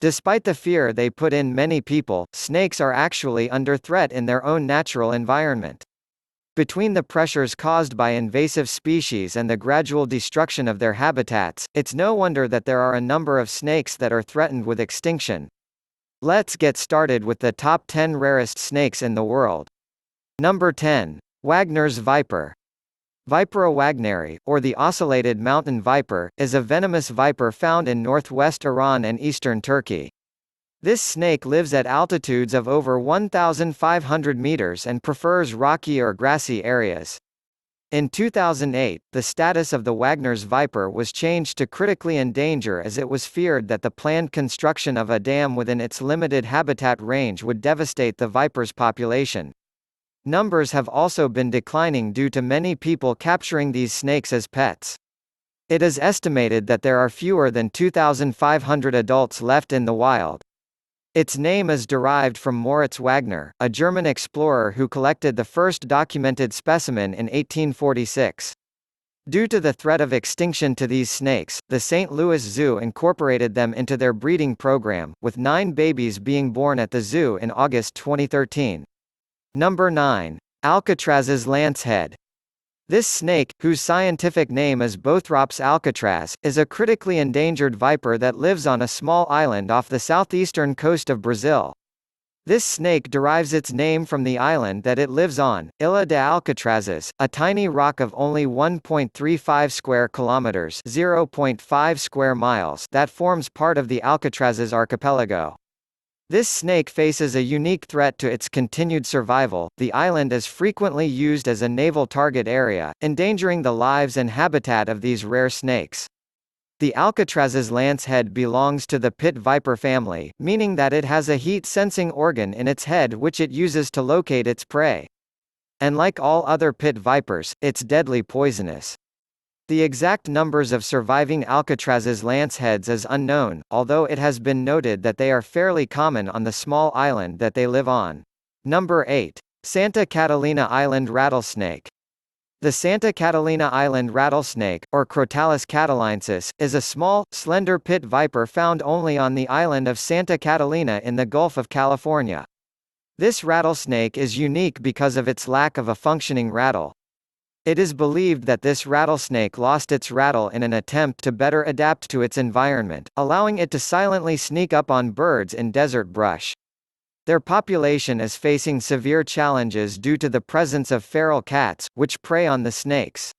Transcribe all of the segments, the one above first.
Despite the fear they put in many people, snakes are actually under threat in their own natural environment. Between the pressures caused by invasive species and the gradual destruction of their habitats, it's no wonder that there are a number of snakes that are threatened with extinction. Let's get started with the top 10 rarest snakes in the world. Number 10. Wagners Viper. Vipera wagneri, or the ocellated mountain viper, is a venomous viper found in northwest Iran and eastern Turkey. This snake lives at altitudes of over 1,500 meters and prefers rocky or grassy areas. In 2008, the status of the Wagners Viper was changed to critically endangered as it was feared that the planned construction of a dam within its limited habitat range would devastate the viper's population. Numbers have also been declining due to many people capturing these snakes as pets. It is estimated that there are fewer than 2,500 adults left in the wild. Its name is derived from Moritz Wagner, a German explorer who collected the first documented specimen in 1846. Due to the threat of extinction to these snakes, the St. Louis Zoo incorporated them into their breeding program, with 9 babies being born at the zoo in August 2013. Number 9. Alcatraz's lancehead. This snake, whose scientific name is Bothrops alcatraz, is a critically endangered viper that lives on a small island off the southeastern coast of Brazil. This snake derives its name from the island that it lives on, Ilha de Alcatrazes, a tiny rock of only 1.35 square kilometers (0.5 square miles) that forms part of the Alcatrazes archipelago. This snake faces a unique threat to its continued survival. The island is frequently used as a naval target area, endangering the lives and habitat of these rare snakes. The Alcatraz's lancehead belongs to the pit viper family, meaning that it has a heat-sensing organ in its head which it uses to locate its prey. And like all other pit vipers, it's deadly poisonous. The exact numbers of surviving Alcatraz's lanceheads is unknown, although it has been noted that they are fairly common on the small island that they live on. Number 8. Santa Catalina Island rattlesnake. The Santa Catalina Island rattlesnake, or Crotalus catalensis, is a small, slender pit viper found only on the island of Santa Catalina in the Gulf of California. This rattlesnake is unique because of its lack of a functioning rattle. It is believed that this rattlesnake lost its rattle in an attempt to better adapt to its environment, allowing it to silently sneak up on birds in desert brush. Their population is facing severe challenges due to the presence of feral cats, which prey on the snakes.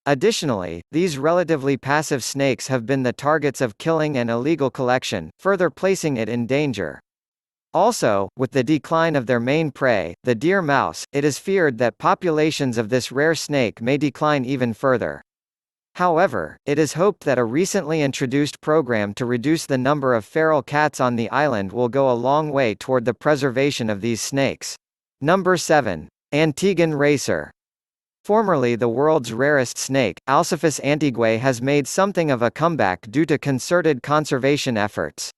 Additionally, these relatively passive snakes have been the targets of killing and illegal collection, further placing it in danger. Also, with the decline of their main prey, the deer mouse, it is feared that populations of this rare snake may decline even further. However, it is hoped that a recently introduced program to reduce the number of feral cats on the island will go a long way toward the preservation of these snakes. Number 7. Antiguan Racer. Formerly the world's rarest snake, Alcephus antiguae has made something of a comeback due to concerted conservation efforts.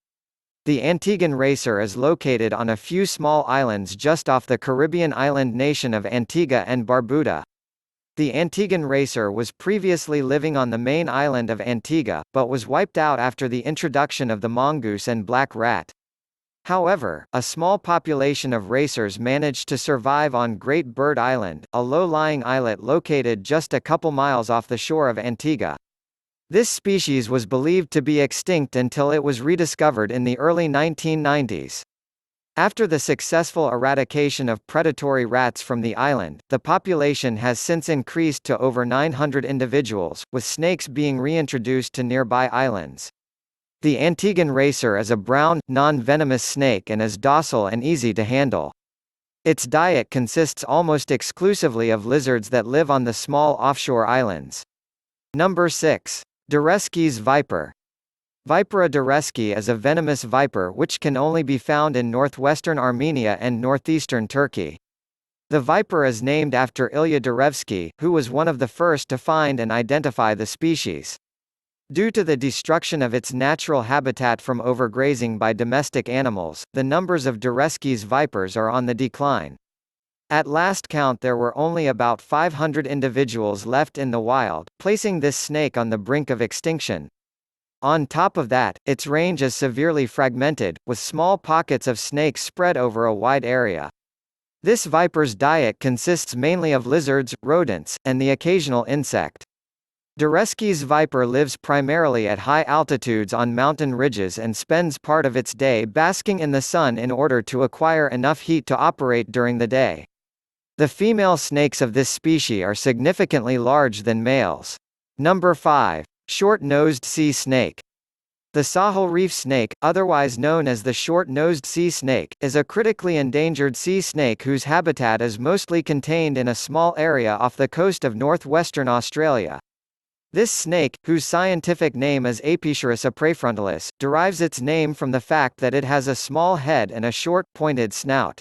The Antiguan Racer is located on a few small islands just off the Caribbean island nation of Antigua and Barbuda. The Antiguan Racer was previously living on the main island of Antigua, but was wiped out after the introduction of the mongoose and black rat. However, a small population of racers managed to survive on Great Bird Island, a low-lying islet located just a couple miles off the shore of Antigua. This species was believed to be extinct until it was rediscovered in the early 1990s. After the successful eradication of predatory rats from the island, the population has since increased to over 900 individuals, with snakes being reintroduced to nearby islands. The Antiguan Racer is a brown, non-venomous snake and is docile and easy to handle. Its diet consists almost exclusively of lizards that live on the small offshore islands. Number 6. Doreskis Viper. Vipera doreski is a venomous viper which can only be found in northwestern Armenia and northeastern Turkey. The viper is named after Ilya Dorevsky, who was one of the first to find and identify the species. Due to the destruction of its natural habitat from overgrazing by domestic animals, the numbers of Doreskis vipers are on the decline. At last count there were only about 500 individuals left in the wild, placing this snake on the brink of extinction. On top of that, its range is severely fragmented, with small pockets of snakes spread over a wide area. This viper's diet consists mainly of lizards, rodents, and the occasional insect. Doreskis viper lives primarily at high altitudes on mountain ridges and spends part of its day basking in the sun in order to acquire enough heat to operate during the day. The female snakes of this species are significantly larger than males. Number 5. Short-nosed sea snake. The Sahel reef snake, otherwise known as the short-nosed sea snake, is a critically endangered sea snake whose habitat is mostly contained in a small area off the coast of northwestern Australia. This snake, whose scientific name is Apisurus aprefrontalis, derives its name from the fact that it has a small head and a short, pointed snout.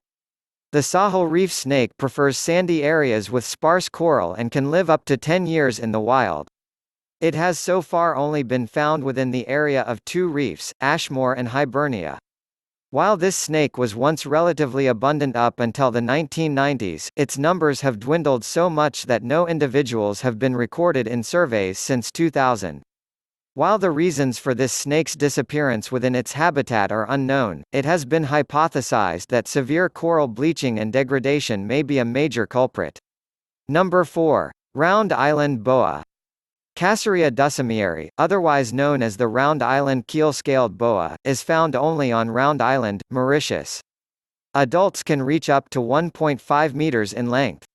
The Sahel reef snake prefers sandy areas with sparse coral and can live up to 10 years in the wild. It has so far only been found within the area of two reefs, Ashmore and Hibernia. While this snake was once relatively abundant up until the 1990s, its numbers have dwindled so much that no individuals have been recorded in surveys since 2000. While the reasons for this snake's disappearance within its habitat are unknown, it has been hypothesized that severe coral bleaching and degradation may be a major culprit. Number 4. Round Island Boa. Casseria dusimieri, otherwise known as the Round Island keel-scaled boa, is found only on Round Island, Mauritius. Adults can reach up to 1.5 meters in length.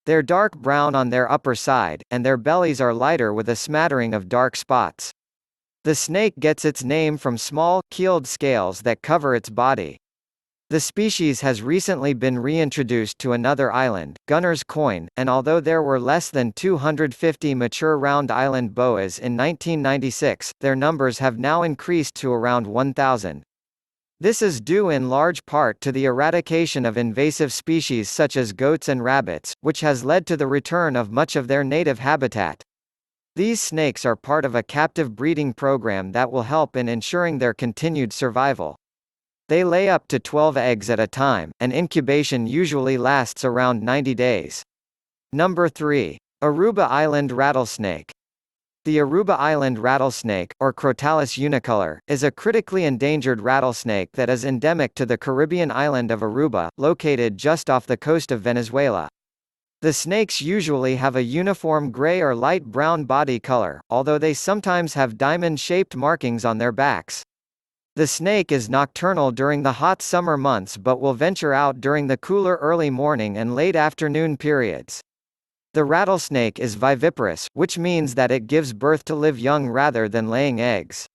They're dark brown on their upper side, and their bellies are lighter with a smattering of dark spots. The snake gets its name from small, keeled scales that cover its body. The species has recently been reintroduced to another island, Gunner's Coin, and although there were less than 250 mature Round Island boas in 1996, their numbers have now increased to around 1,000. This is due in large part to the eradication of invasive species such as goats and rabbits, which has led to the return of much of their native habitat. These snakes are part of a captive breeding program that will help in ensuring their continued survival. They lay up to 12 eggs at a time, and incubation usually lasts around 90 days. Number 3. Aruba Island rattlesnake. The Aruba Island rattlesnake, or Crotalus unicolor, is a critically endangered rattlesnake that is endemic to the Caribbean island of Aruba, located just off the coast of Venezuela. The snakes usually have a uniform gray or light brown body color, although they sometimes have diamond-shaped markings on their backs. The snake is nocturnal during the hot summer months but will venture out during the cooler early morning and late afternoon periods. The rattlesnake is viviparous, which means that it gives birth to live young rather than laying eggs.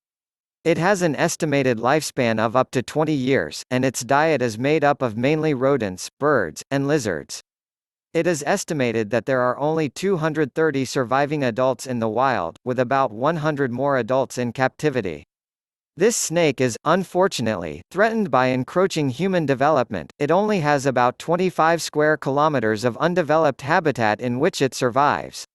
It has an estimated lifespan of up to 20 years, and its diet is made up of mainly rodents, birds, and lizards. It is estimated that there are only 230 surviving adults in the wild, with about 100 more adults in captivity. This snake is, unfortunately, threatened by encroaching human development. It only has about 25 square kilometers of undeveloped habitat in which it survives.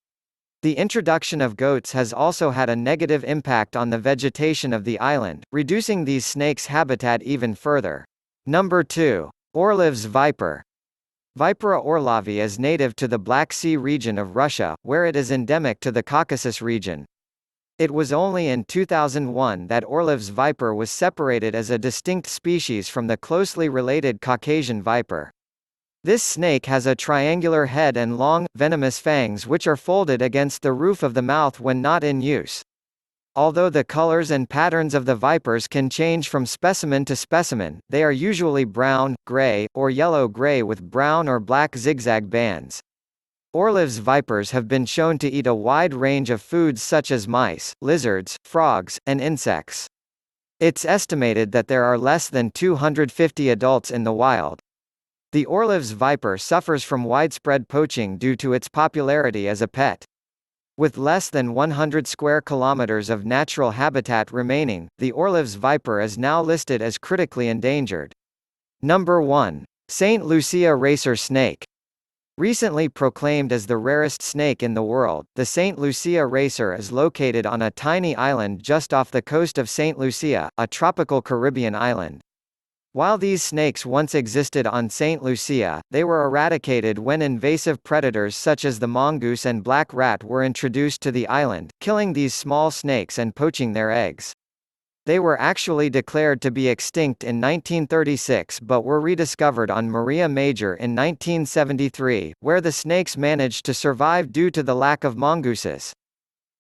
The introduction of goats has also had a negative impact on the vegetation of the island, reducing these snakes' habitat even further. Number 2. Orlovs Viper. Vipera orlovi is native to the Black Sea region of Russia, where it is endemic to the Caucasus region. It was only in 2001 that Orlovs viper was separated as a distinct species from the closely related Caucasian viper. This snake has a triangular head and long, venomous fangs which are folded against the roof of the mouth when not in use. Although the colors and patterns of the vipers can change from specimen to specimen, they are usually brown, gray, or yellow-gray with brown or black zigzag bands. Orlovs vipers have been shown to eat a wide range of foods such as mice, lizards, frogs, and insects. It's estimated that there are less than 250 adults in the wild. The Orlovs viper suffers from widespread poaching due to its popularity as a pet. With less than 100 square kilometers of natural habitat remaining, the Orlovs viper is now listed as critically endangered. Number 1. St. Lucia Racer snake. Recently proclaimed as the rarest snake in the world, the St. Lucia Racer is located on a tiny island just off the coast of St. Lucia, a tropical Caribbean island. While these snakes once existed on St. Lucia, they were eradicated when invasive predators such as the mongoose and black rat were introduced to the island, killing these small snakes and poaching their eggs. They were actually declared to be extinct in 1936 but were rediscovered on Maria Major in 1973, where the snakes managed to survive due to the lack of mongooses.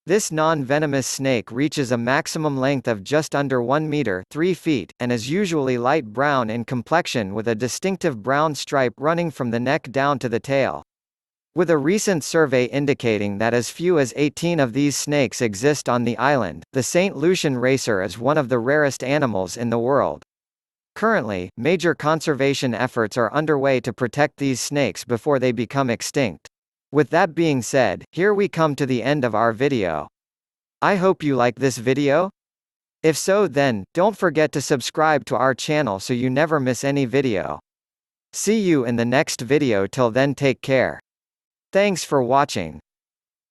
This non-venomous snake reaches a maximum length of just under 1 meter (3 feet), and is usually light brown in complexion with a distinctive brown stripe running from the neck down to the tail. With a recent survey indicating that as few as 18 of these snakes exist on the island, the St. Lucian racer is one of the rarest animals in the world. Currently, major conservation efforts are underway to protect these snakes before they become extinct. With that being said, here we come to the end of our video. I hope you like this video. If so, then don't forget to subscribe to our channel so you never miss any video. See you in the next video. Till then, take care. Thanks for watching.